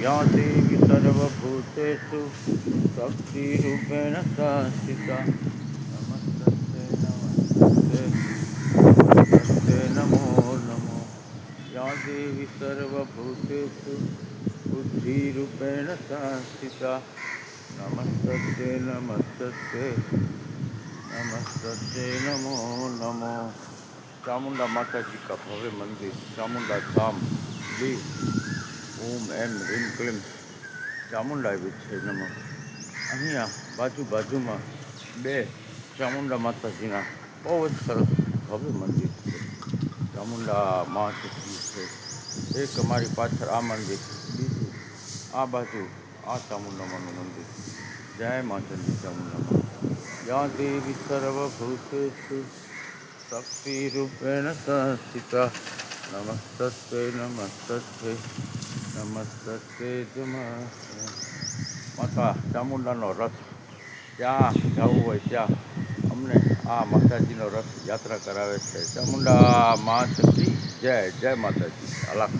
या देवी सर्वभूतेषु शक्तिरूपेण संस्थिता नमस्तस्यै नमस्तस्यै नमस्तस्यै नमो नमो या देवी सर्वभूतेषु बुद्धिरूपेण संस्थिता नमस्तस्यै नमस्तस्यै नमस्तस्यै नमो नमो। चामुंडा माता जी का भव्य मंदिर चामुंडा धाम भी ओम एम રીમ ક્લીમ ચામુંડા છે નમઃ। અહીંયા બાજુમાં બે ચામુંડા માતાજીના બહુ જ સરસ ભવ્ય મંદિર છે। ચામુંડા માતાજી છે એક અમારી પાછળ આ મંદિર, બીજું આ બાજુ આ ચામુંડામાનું મંદિર। જય માતાજી ચામુંડામાં। યા દેવી સર્વભૂતેષુ શક્તિરૂપેણ સંસ્થિતા નમસ્તસ્यै નમસ્તસ્यै નમસ્તસ્यै નમસ્તે। માતા ચામુંડાનો રથ જ્યાં જવું હોય ત્યાં અમને આ માતાજીનો રથ યાત્રા કરાવે છે। ચામુંડા માત કી જય, જય માતાજી। અલગ